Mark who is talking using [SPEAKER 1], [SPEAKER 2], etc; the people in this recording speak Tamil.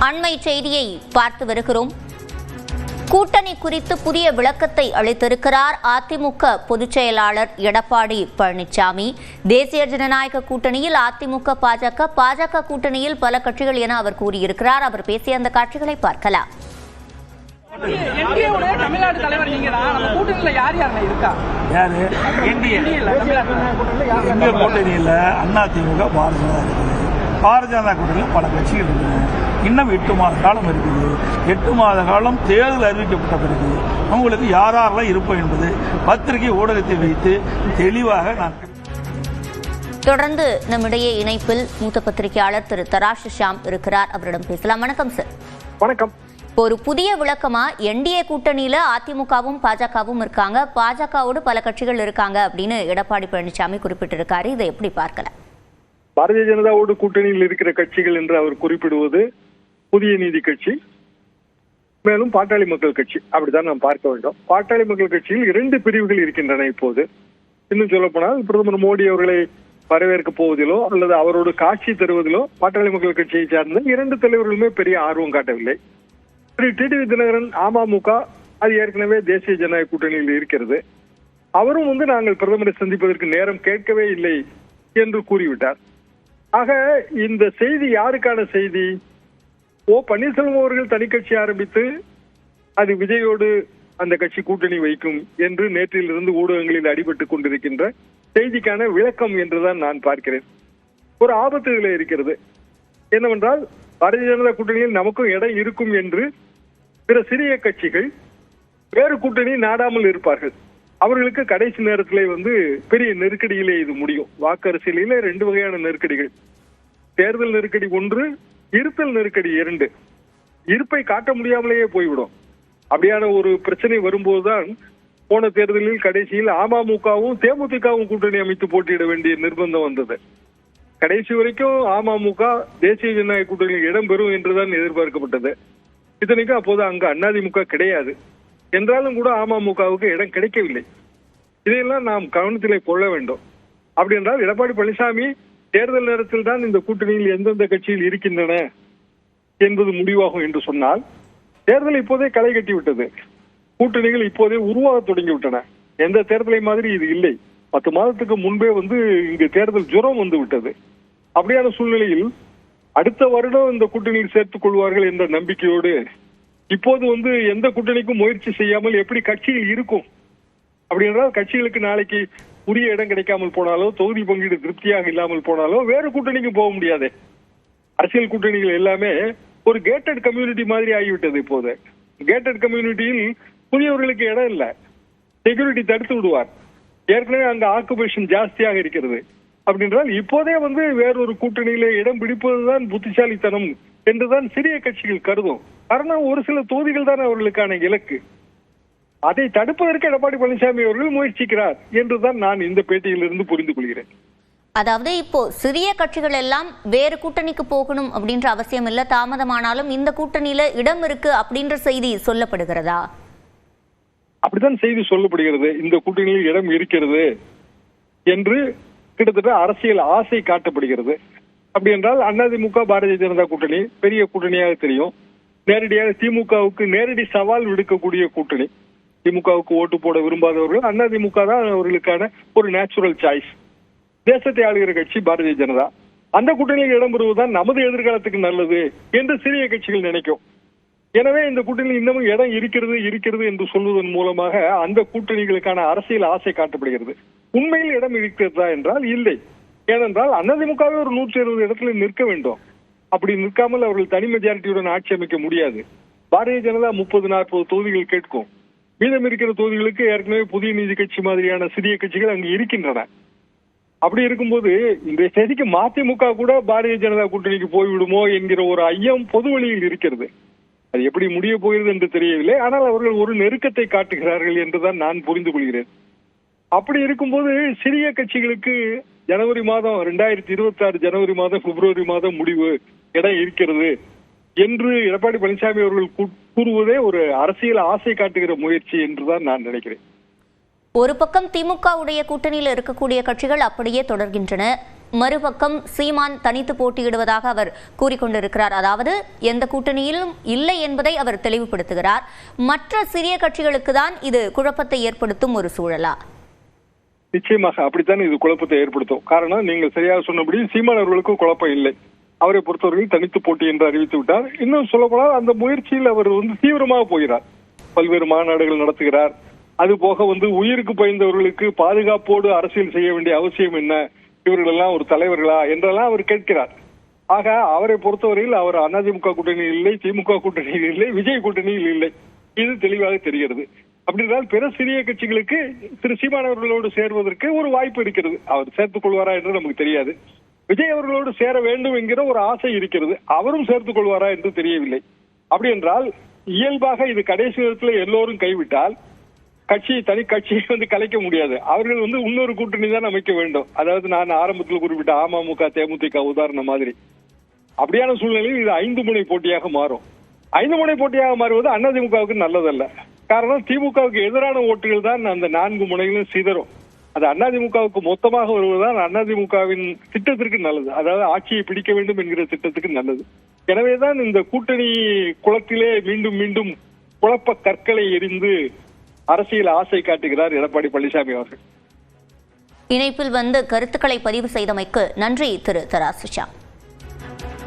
[SPEAKER 1] அண்மை செய்தியை பார்த்து வருகிறோம். கூட்டணி குறித்து புதிய விளக்கத்தை அளித்திருக்கிறார் அதிமுக பொதுச் செயலாளர் எடப்பாடி பழனிசாமி. தேசிய ஜனநாயக கூட்டணியில் அதிமுக பாஜக கூட்டணியில் பல கட்சிகள் என அவர் கூறியிருக்கிறார். அவர் பேசிய அந்த காட்சிகளை பார்க்கலாம்.
[SPEAKER 2] தமிழ்நாடு தலைவர் நீங்க தான். நம்ம கூட்டணியில யார் இருக்கா?
[SPEAKER 3] யாரு கூட்டணியில் அதிமுக பாரதிய ஜனதா கூட்டணியில் பல கட்சிகள் இருக்குது. இன்னும் 8 மாத காலம் இருக்குது. 8 மாத காலம் தேர்தல் அறிவிக்கப்பட்ட பிறகு அவங்களுக்கு யாரெல்லாம் இருப்போம் என்பது பத்திரிகை ஊடகத்தை வைத்து தெளிவாக நான்.
[SPEAKER 1] தொடர்ந்து நம்மிடையே இணைப்பில் மூத்த பத்திரிகையாளர் திரு தராஷ் ஷாம் இருக்கிறார். அவரிடம் பேசலாம். வணக்கம் சார்.
[SPEAKER 4] வணக்கம்.
[SPEAKER 1] ஒரு புதிய விளக்கமா என்டிஏ கூட்டணியில அதிமுகவும் பாஜகவும் இருக்காங்க, பாஜகவோடு பல கட்சிகள் இருக்காங்க அப்படின்னு எடப்பாடி பழனிசாமி குறிப்பிட்டிருக்காரு. இதை எப்படி பார்க்கலாம்?
[SPEAKER 4] பாரதிய ஜனதாவோடு கூட்டணியில் இருக்கிற கட்சிகள் என்று அவர் குறிப்பிடுவது புதிய நீதி கட்சி, மேலும் பாட்டாளி மக்கள் கட்சி. அப்படித்தான் நாம் பார்க்க வேண்டும். பாட்டாளி மக்கள் கட்சியில் 2 பிரிவுகள் இருக்கின்றன. இப்போது இன்னும் சொல்லப்போனால் பிரதமர் மோடி அவர்களை வரவேற்க போவதிலோ அல்லது அவரோடு காட்சி தருவதிலோ பாட்டாளி மக்கள் கட்சியை சார்ந்த 2 தலைவர்களுமே பெரிய ஆர்வம் காட்டவில்லை. திரு டிடிவி தினகரன் அமமுக அது ஏற்கனவே தேசிய ஜனநாயக கூட்டணியில் இருக்கிறது. அவரும் நாங்கள் பிரதமரை சந்திப்பதற்கு நேரம் கேட்கவே இல்லை என்று கூறிவிட்டார். ஆக இந்த செய்தி யாருக்கான செய்தி? பன்னீர்செல்வம் அவர்கள் தனி கட்சி ஆரம்பித்து அது விஜயோடு அந்த கட்சி கூட்டணி வைக்கும் என்று நேற்றிலிருந்து ஊடகங்களில் அடிபட்டுக் கொண்டிருக்கின்ற செய்திக்கான விளக்கம் என்றுதான் நான் பார்க்கிறேன். ஒரு ஆபத்து இதில் இருக்கிறது. என்னவென்றால் பாரதிய ஜனதா கூட்டணியில் நமக்கும் இடம் இருக்கும் என்று பிற சிறிய கட்சிகள் வேறு கூட்டணி நாடாமல் இருப்பார்கள். அவர்களுக்கு கடைசி நேரத்தில் பெரிய நெருக்கடியிலே இது முடியும். வாக்கு அரசியலிலே 2 வகையான நெருக்கடிகள். தேர்தல் நெருக்கடி 1, இருத்தல் நெருக்கடி 2. இருப்பை காட்ட முடியாமலேயே போய்விடும். அப்படியான ஒரு பிரச்சனை வரும்போதுதான் போன தேர்தலில் கடைசியில் அமமுகவும் தேமுதிகவும் கூட்டணி அமைத்து போட்டியிட வேண்டிய நிர்பந்தம் வந்தது. கடைசி வரைக்கும் அமமுக தேசிய ஜனநாயக கூட்டணியில் இடம்பெறும் என்றுதான் எதிர்பார்க்கப்பட்டது. இத்தனைக்கும் அப்போது அங்கு அதிமுக கிடையாது. என்றாலும் கூட அமமுகவுக்கு இடம் கிடைக்கவில்லை. இதையெல்லாம் நாம் கவனத்திலே கொள்ள வேண்டும். அப்படி என்றால் எடப்பாடி பழனிசாமி தேர்தல் நேரத்தில் தான் இந்த கூட்டணியில் எந்தெந்த கட்சியில் இருக்கின்றன என்பது முடிவாகும் என்று சொன்னால், தேர்தல் இப்போதே களை கட்டிவிட்டது. கூட்டணிகள் இப்போதே உருவாக தொடங்கிவிட்டன. எந்த தேர்தலை மாதிரி இது இல்லை. 10 மாதத்துக்கு முன்பே இங்கு தேர்தல் ஜுரம் வந்து விட்டது. அப்படியான சூழ்நிலையில் அடுத்த வருடம் இந்த கூட்டணியில் சேர்த்துக் கொள்வார்கள் என்ற நம்பிக்கையோடு இப்போது எந்த கூட்டணிக்கும் முயற்சி செய்யாமல் எப்படி கட்சியில் இருக்கும்? அப்படி என்றால் கட்சிகளுக்கு நாளைக்கு உரிய இடம் கிடைக்காமல் போனாலோ, தொகுதி பங்கீடு திருப்தியாக இல்லாமல் போனாலோ வேறு கூட்டணிக்கு போக முடியாது. அரசியல் கூட்டணிகள் எல்லாமே ஒரு கேட்டட் கம்யூனிட்டி மாதிரி ஆகிவிட்டது. இப்போது கேட்டட் கம்யூனிட்டியில் புதியவர்களுக்கு இடம் இல்லை. செக்யூரிட்டி தடுத்து விடுவார். ஏற்கனவே அங்க ஆக்குபேஷன் ஜாஸ்தியாக இருக்கிறது. அப்படின்றால் இப்போதே வேறொரு கூட்டணியில இடம் பிடிப்பதுதான் புத்திசாலித்தனம் என்றுதான் சிறிய கட்சிகள் கருதும். காரணம் ஒரு சில தொகுதிகள் தான் அவர்களுக்கான இலக்கு. அதை தடுப்பதற்கு எடப்பாடி பழனிசாமி அவர்கள் முயற்சிக்கிறார் என்றுதான் நான் இந்த பேட்டியிலிருந்து புரிந்து கொள்கிறேன்.
[SPEAKER 1] அதாவது இப்போ சிறிய கட்சிகள் எல்லாம் வேறு கூட்டணிக்கு போகணும் அப்படின்ற அவசியம் இல்ல, தாமதமானாலும் இந்த கூட்டணியில இடம் இருக்கு அப்படின்ற செய்தி சொல்லப்படுகிறதா?
[SPEAKER 4] அப்படித்தான் செய்தி சொல்லப்படுகிறது. இந்த கூட்டணியில் இடம் இருக்கிறது என்று கிட்டத்தட்ட அரசியல் ஆசை காட்டப்படுகிறது. அப்படி என்றால் அதிமுக பாரதிய ஜனதா கூட்டணி பெரிய கூட்டணியாக தெரியும். நேரடியாக திமுகவுக்கு நேரடி சவால் விடுக்கக்கூடிய கூட்டணி. திமுகவுக்கு ஓட்டு போட விரும்பாதவர்கள் அதிமுக தான் அவர்களுக்கான ஒரு நேச்சுரல் சாய்ஸ். தேசத்தை ஆளுகிற கட்சி பாரதிய ஜனதா. அந்த கூட்டணியில் இடம்பெறுவதுதான் நமது எதிர்காலத்துக்கு நல்லது என்று சிறிய கட்சிகள் நினைக்கும். எனவே இந்த கூட்டணியில் இன்னமும் இடம் இருக்கிறது என்று சொல்வதன் மூலமாக அந்த கூட்டணிகளுக்கான அரசியல் ஆசை காட்டப்படுகிறது. உண்மையில் இடம் இருக்கிறதா என்றால் இல்லை. ஏனென்றால் அதிமுகவே ஒரு 120 இடத்துல நிற்க வேண்டும். அப்படி நிற்காமல் அவர்கள் தனி மெஜாரிட்டியுடன் ஆட்சி அமைக்க முடியாது. பாரதிய ஜனதா 30-40 தொகுதிகள் கேட்கும். மீதம் இருக்கிற தொகுதிகளுக்கு ஏற்கனவே புதிய நீதி கட்சி மாதிரியான சிறிய கட்சிகள் அங்கு இருக்கின்றன. அப்படி இருக்கும்போது இந்த செய்திக்கு மதிமுக கூட பாரதிய ஜனதா கூட்டணிக்கு போய்விடுமோ என்கிற ஒரு ஐயம் பொது வழியில் இருக்கிறது. அது எப்படி முடிய போகிறது என்று தெரியவில்லை. ஆனால் அவர்கள் ஒரு நெருக்கத்தை காட்டுகிறார்கள் என்றுதான் நான் புரிந்து கொள்கிறேன். அப்படி இருக்கும்போது சிறிய கட்சிகளுக்கு ஜனவரி மாதம் 2026 ஜனவரி மாதம் பிப்ரவரி மாதம் முடிவு இடம் இருக்கிறது என்று எடப்பாடி பழனிசாமி அவர்கள் கூறுவதே ஒரு அரசியல் ஆசை காட்டுகிற முயற்சி என்றுதான் நான் நினைக்கிறேன்.
[SPEAKER 1] ஒரு பக்கம் திமுகவுடைய கூட்டணியில் இருக்கக்கூடிய கட்சிகள் அப்படியே தொடர்கின்றன. மறுபக்கம் சீமான் தனித்து போட்டியிடுவதாக அவர் கூறிக்கொண்டிருக்கிறார். அதாவது எந்த கூட்டணியிலும் இல்லை என்பதை அவர் தெளிவுபடுத்துகிறார். மற்ற சிறிய கட்சிகளுக்கு தான் இது குழப்பத்தை ஏற்படுத்தும் ஒரு சூழலா?
[SPEAKER 4] நிச்சயமாக அப்படித்தான் இது குழப்பத்தை ஏற்படுத்தும். காரணம், நீங்கள் சரியாக சொன்னபடி சீமான் அவர்களுக்கு குழப்பம் இல்லை. அவரை பொறுத்தவரையில் தனித்து போட்டி என்று அறிவித்து விட்டார். இன்னும் சொல்லப்போனால் அந்த முயற்சியில் அவர் தீவிரமாக போகிறார். பல்வேறு மாநாடுகள் நடத்துகிறார். அது போக உயிருக்கு பயந்தவர்களுக்கு பாதுகாப்போடு அரசியல் செய்ய வேண்டிய அவசியம் என்ன, இவர்கள் எல்லாம் ஒரு தலைவர்களா என்றெல்லாம் அவர் கேட்கிறார். ஆக அவரை பொறுத்தவரையில் அவர் அதிமுக கூட்டணியில் இல்லை, திமுக கூட்டணியில் இல்லை, விஜய் கூட்டணியில் இல்லை. இது தெளிவாக தெரிகிறது. அப்படி என்றால் பிற சிறிய கட்சிகளுக்கு திரு சீமான் அவர்களோடு சேர்வதற்கு ஒரு வாய்ப்பு இருக்கிறது. அவர் சேர்த்துக் கொள்வாரா என்று நமக்கு தெரியாது. விஜய் அவர்களோடு சேர வேண்டும் என்கிற ஒரு ஆசை இருக்கிறது. அவரும் சேர்த்துக் கொள்வாரா என்று தெரியவில்லை. அப்படி என்றால் இயல்பாக இது கடைசி நேரத்தில் எல்லோரும் கைவிட்டால் தனி கட்சியை கலைக்க முடியாது. அவர்கள் இன்னொரு கூட்டணி தான் அமைக்க வேண்டும். அதாவது நான் ஆரம்பத்தில் குறிப்பிட்ட அமமுக, தேமுதிக உதாரணம் மாதிரி. அப்படியான சூழ்நிலையில் இது 5 முனை போட்டியாக மாறும். 5 முனை போட்டியாக மாறுவது அதிமுகவுக்கு நல்லதல்ல. காரணம், திமுகவுக்கு எதிரான ஓட்டுகள் தான் அந்த 4 முனைகளும் சிதறும். அது அதிமுகவுக்கு மொத்தமாக வருவதுதான் அதிமுகவின் திட்டத்திற்கு நல்லது. அதாவது ஆட்சியை பிடிக்க வேண்டும் என்கிற திட்டத்துக்கு நல்லது. எனவேதான் இந்த கூட்டணி குளத்திலே மீண்டும் மீண்டும் குழப்ப கற்களை எரிந்து அரசியல் ஆசை காட்டுகிறார் எடப்பாடி பழனிசாமி அவர்கள்.
[SPEAKER 1] இணைப்பில் வந்து கருத்துக்களை பதிவு செய்தமைக்கு நன்றி திரு தராசு ஷியாம்.